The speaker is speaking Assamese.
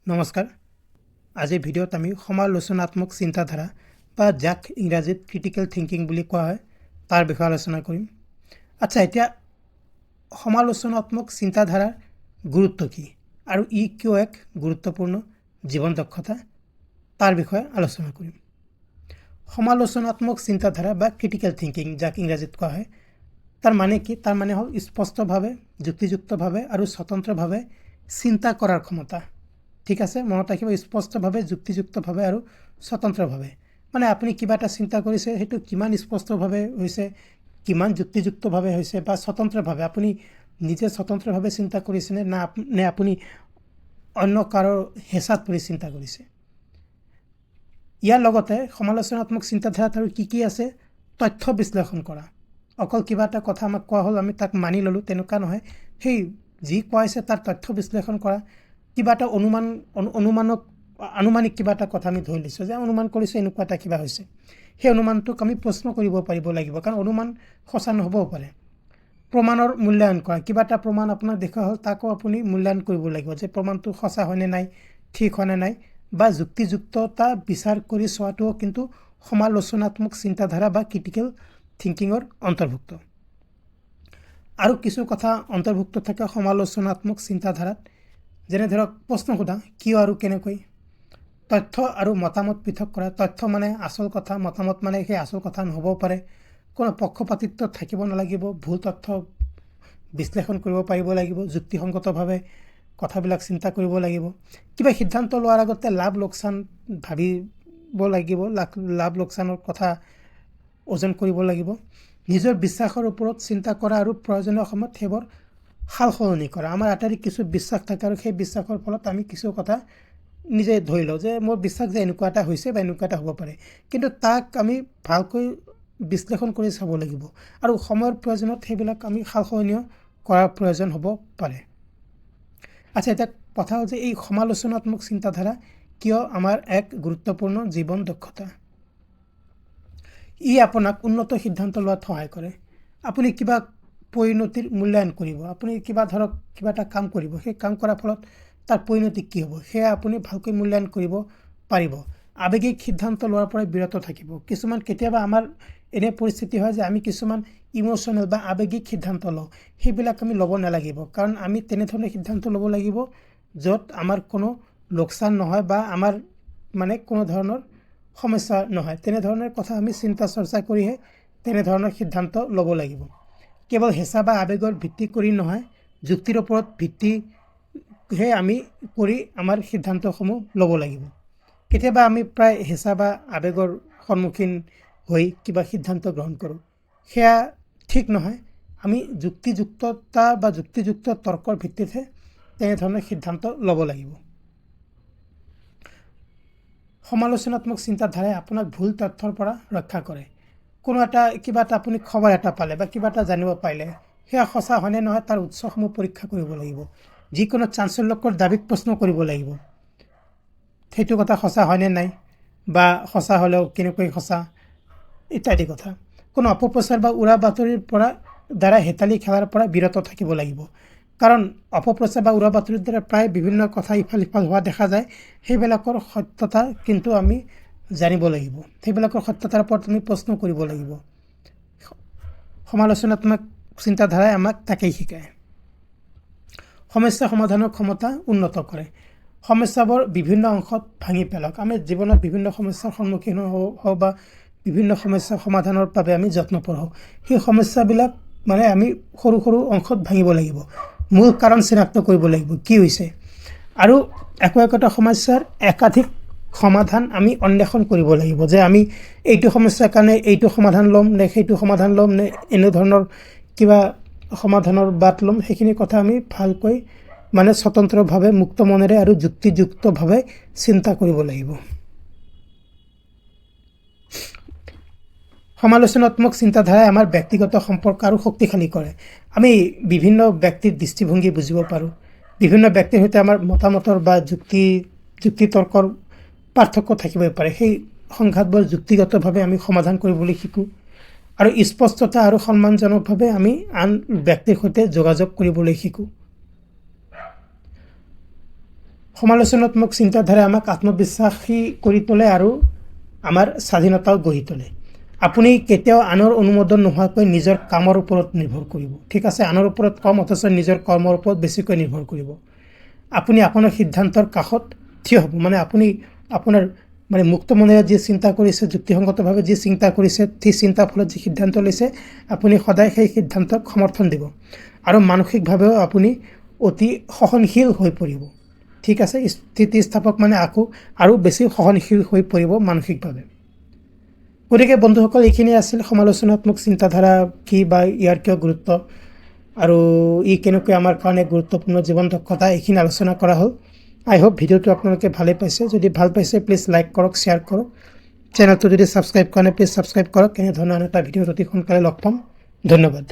নমস্কাৰ। আজিৰ ভিডিঅ'ত আমি সমালোচনাত্মক চিন্তাধাৰা বা যাক ইংৰাজীত ক্ৰিটিকেল থিংকিং বুলি কোৱা হয় তাৰ বিষয়ে আলোচনা কৰিম। আচ্ছা, এতিয়া সমালোচনাত্মক চিন্তাধাৰাৰ গুৰুত্ব কি আৰু ই কিয় এক গুৰুত্বপূৰ্ণ জীৱন দক্ষতা তাৰ বিষয়ে আলোচনা কৰিম। সমালোচনাত্মক চিন্তাধাৰা বা ক্ৰিটিকেল থিংকিং যাক ইংৰাজীত কোৱা হয় তাৰ মানে কি? তাৰ মানে হ'ল স্পষ্টভাৱে, যুক্তিযুক্তভাৱে আৰু স্বতন্ত্ৰভাৱে চিন্তা কৰাৰ ক্ষমতা। ঠিক আছে, মনত ৰাখিব, স্পষ্টভাৱে, যুক্তিযুক্তভাৱে আৰু স্বতন্ত্ৰভাৱে। মানে আপুনি কিবা এটা চিন্তা কৰিছে, সেইটো কিমান স্পষ্টভাৱে হৈছে, কিমান যুক্তিযুক্তভাৱে হৈছে বা স্বতন্ত্ৰভাৱে আপুনি নিজে স্বতন্ত্ৰভাৱে চিন্তা কৰিছেনে নে আপুনি অন্য কাৰো হেঁচাত পৰি চিন্তা কৰিছে। ইয়াৰ লগতে সমালোচনাত্মক চিন্তাধাৰাত আৰু কি আছে? তথ্য বিশ্লেষণ কৰা। অকল কিবা এটা কথা আমাক কোৱা হ'ল, আমি তাক মানি ল'লোঁ, তেনেকুৱা নহয়। সেই যি কোৱা হৈছে তাৰ তথ্য বিশ্লেষণ কৰা। কিবা এটা আনুমানিক কিবা এটা কথা আমি ধৰি লৈছোঁ যে অনুমান কৰিছোঁ এনেকুৱা এটা কিবা হৈছে, সেই অনুমানটোক আমি প্ৰশ্ন কৰিব পাৰিব লাগিব, কাৰণ অনুমান সঁচা নহ'বও পাৰে। প্ৰমাণৰ মূল্যায়ন কৰা। কিবা এটা প্ৰমাণ আপোনাক দেখুওৱা হ'ল, তাকো আপুনি মূল্যায়ন কৰিব লাগিব যে প্ৰমাণটো সঁচা হয়নে নাই, ঠিক হয়নে নাই, বা যুক্তিযুক্ততা বিচাৰ কৰি চোৱাটোও কিন্তু সমালোচনাত্মক চিন্তাধাৰা বা ক্ৰিটিকেল থিংকিঙৰ অন্তৰ্ভুক্ত। আৰু কিছু কথা অন্তৰ্ভুক্ত থাকে সমালোচনাত্মক চিন্তাধাৰাত, যেনে ধৰক প্ৰশ্ন সোধা, কিয় আৰু কেনেকৈ। তথ্য আৰু মতামত পৃথক কৰা। তথ্য মানে আচল কথা, মতামত মানে সেই আচল কথা নহ'বও পাৰে। কোনো পক্ষপাতিত্ব থাকিব নালাগিব, ভুল তথ্য বিশ্লেষণ কৰিব পাৰিব লাগিব, যুক্তিসংগতভাৱে কথাবিলাক চিন্তা কৰিব লাগিব। কিবা সিদ্ধান্ত লোৱাৰ আগতে লাভ লোকচান ভাবিব লাগিব, লাভ লোকচানৰ কথা ওজন কৰিব লাগিব। নিজৰ বিশ্বাসৰ ওপৰত চিন্তা কৰা আৰু প্ৰয়োজনীয় সময়ত সেইবোৰ সাল সলনি কৰা। আমাৰ আটাইৰে কিছু বিশ্বাস থাকে আৰু সেই বিশ্বাসৰ ফলত আমি কিছু কথা নিজে ধৰি লওঁ যে মোৰ বিশ্বাস যে এনেকুৱা এটা হৈছে বা এনেকুৱা এটা হ'ব পাৰে, কিন্তু তাক আমি ভালকৈ বিশ্লেষণ কৰি চাব লাগিব আৰু সময়ৰ প্ৰয়োজনত সেইবিলাক আমি সাল সলনি কৰাৰ প্ৰয়োজন হ'ব পাৰে। আচ্ছা, এতিয়া কথা হ'ল যে এই সমালোচনাত্মক চিন্তাধাৰা কিয় আমাৰ এক গুৰুত্বপূৰ্ণ জীৱন দক্ষতা। ই আপোনাক উন্নত সিদ্ধান্ত লোৱাত সহায় কৰে। আপুনি কিবা পৰিণতিৰ মূল্যায়ন কৰিব। আপুনি কিবা এটা কাম কৰিব, সেই কাম কৰাৰ ফলত তাৰ পৰিণতি কি হ'ব সেয়া আপুনি ভালকৈ মূল্যায়ন কৰিব পাৰিব। আৱেগিক সিদ্ধান্ত লোৱাৰ পৰা বিৰত থাকিব। কেতিয়াবা আমাৰ এনে পৰিস্থিতি হয় যে আমি কিছুমান ইম'চনেল বা আৱেগিক সিদ্ধান্ত লওঁ, সেইবিলাক আমি ল'ব নালাগিব, কাৰণ আমি তেনেধৰণৰ সিদ্ধান্ত ল'ব লাগিব য'ত আমাৰ কোনো লোকচান নহয় বা আমাৰ মানে কোনো ধৰণৰ সমস্যা নহয়। তেনেধৰণৰ কথা আমি চিন্তা চৰ্চা কৰিহে তেনেধৰণৰ সিদ্ধান্ত ল'ব লাগিব। কেৱল হেঁচা বা আৱেগৰ ভিত্তি কৰি নহয়, যুক্তিৰ ওপৰত ভিত্তিহে আমি কৰি আমাৰ সিদ্ধান্তসমূহ ল'ব লাগিব। কেতিয়াবা আমি প্ৰায় হেঁচা বা আৱেগৰ সন্মুখীন হৈ কিবা সিদ্ধান্ত গ্ৰহণ কৰোঁ, সেয়া ঠিক নহয়। আমি যুক্তিযুক্ততা বা যুক্তিযুক্ত তৰ্কৰ ভিত্তিতহে তেনেধৰণৰ সিদ্ধান্ত ল'ব লাগিব। সমালোচনাত্মক চিন্তাধাৰাই আপোনাক ভুল তথ্যৰ পৰা ৰক্ষা কৰে। কিবা এটা আপুনি খবৰ এটা পালে বা কিবা এটা জানিব পাৰিলে, সেয়া সঁচা হয়নে নহয় তাৰ উৎসসমূহ পৰীক্ষা কৰিব লাগিব। যিকোনো চাঞ্চল্যকৰ দাবীক প্ৰশ্ন কৰিব লাগিব, সেইটো কথা সঁচা হয়নে নাই বা সঁচা হ'লেও কেনেকৈ সঁচা ইত্যাদি কথা। কোনো অপপ্ৰচাৰ বা উৰা বাতৰিৰ দ্বাৰা হেতালি খেলাৰ পৰা বিৰত থাকিব লাগিব, কাৰণ অপপ্ৰচাৰ বা উৰা বাতৰিৰ দ্বাৰা প্ৰায় বিভিন্ন কথা ইফাল সিফাল হোৱা দেখা যায়। সেইবিলাকৰ সত্যতা কিন্তু আমি জানিব লাগিব, সেইবিলাকৰ সত্যতাৰ ওপৰত আমি প্ৰশ্ন কৰিব লাগিব। সমালোচনাত্মক চিন্তাধাৰাই আমাক তাকেই শিকায়। সমস্যা সমাধানৰ ক্ষমতা উন্নত কৰে। সমস্যাবোৰ বিভিন্ন অংশত ভাঙি পেলাওক। আমি জীৱনত বিভিন্ন সমস্যাৰ সন্মুখীন হওঁ বা বিভিন্ন সমস্যা সমাধানৰ বাবে আমি যত্নপৰ হওঁ। সেই সমস্যাবিলাক মানে আমি সৰু সৰু অংশত ভাঙিব লাগিব, মূল কাৰণ চিনাক্ত কৰিব লাগিব কি হৈছে, আৰু একোটা সমস্যাৰ একাধিক সমাধান আমি অন্বেষণ কৰিব লাগিব যে আমি এইটো সমস্যাৰ কাৰণে এইটো সমাধান ল'ম নে সেইটো সমাধান ল'ম নে এনেধৰণৰ কিবা সমাধানৰ বাট ল'ম। সেইখিনি কথা আমি ভালকৈ মানে স্বতন্ত্ৰভাৱে, মুক্ত মনেৰে আৰু যুক্তিযুক্তভাৱে চিন্তা কৰিব লাগিব। সমালোচনাত্মক চিন্তাধাৰাই আমাৰ ব্যক্তিগত সম্পৰ্ক আৰু শক্তিশালী কৰে। আমি বিভিন্ন ব্যক্তিৰ দৃষ্টিভংগী বুজিব পাৰোঁ। বিভিন্ন ব্যক্তিৰ সৈতে আমাৰ মতামতৰ বা যুক্তি তৰ্কৰ পাৰ্থক্য থাকিবই পাৰে। সেই সংঘাতবোৰ যুক্তিগতভাৱে আমি সমাধান কৰিবলৈ শিকোঁ আৰু স্পষ্টতা আৰু সন্মানজনকভাৱে আমি আন ব্যক্তিৰ সৈতে যোগাযোগ কৰিবলৈ শিকোঁ। সমালোচনাত্মক চিন্তাধাৰাই আমাক আত্মবিশ্বাসী কৰি তোলে আৰু আমাৰ স্বাধীনতাও গঢ়ি তোলে। আপুনি কেতিয়াও আনৰ অনুমোদন নোহোৱাকৈ নিজৰ কামৰ ওপৰত নিৰ্ভৰ কৰিব। ঠিক আছে, আনৰ ওপৰত কম অথচ নিজৰ কৰ্মৰ ওপৰত বেছিকৈ নিৰ্ভৰ কৰিব। আপুনি আপোনাৰ সিদ্ধান্তৰ কাষত থিয় হ'ব, মানে আপুনি আপোনাৰ মুক্ত মনেৰে যি চিন্তা কৰিছে, যুক্তিসংগতভাৱে যি চিন্তা কৰিছে, সেই চিন্তাৰ ফলত যি সিদ্ধান্ত লৈছে, আপুনি সদায় সেই সিদ্ধান্তক সমৰ্থন দিব আৰু মানসিকভাৱেও আপুনি অতি সহনশীল হৈ পৰিব। ঠিক আছে, স্থিতিস্থাপক মানে আকৌ আৰু বেছি সহনশীল হৈ পৰিব মানসিকভাৱে। গতিকে বন্ধুসকল, এইখিনি আছিল সমালোচনাত্মক চিন্তাধাৰা কি বা ইয়াৰ কিয় গুৰুত্ব আৰু ই কেনেকৈ আমাৰ কাৰণে গুৰুত্বপূৰ্ণ জীৱন দক্ষতা, এইখিনি আলোচনা কৰা হ'ল। আই হোপ ভিডিঅ'টো আপোনালোকে ভালেই পাইছে। যদি ভাল পাইছে প্লিজ লাইক কৰক, শ্বেয়াৰ কৰক। চেনেলটো যদি ছাবস্ক্ৰাইব কৰা নাই প্লিজ ছাবস্ক্ৰাইব কৰক। এনেধৰণৰ এটা ভিডিঅ'ত অতি সোনকালে লগ পাম। ধন্যবাদ।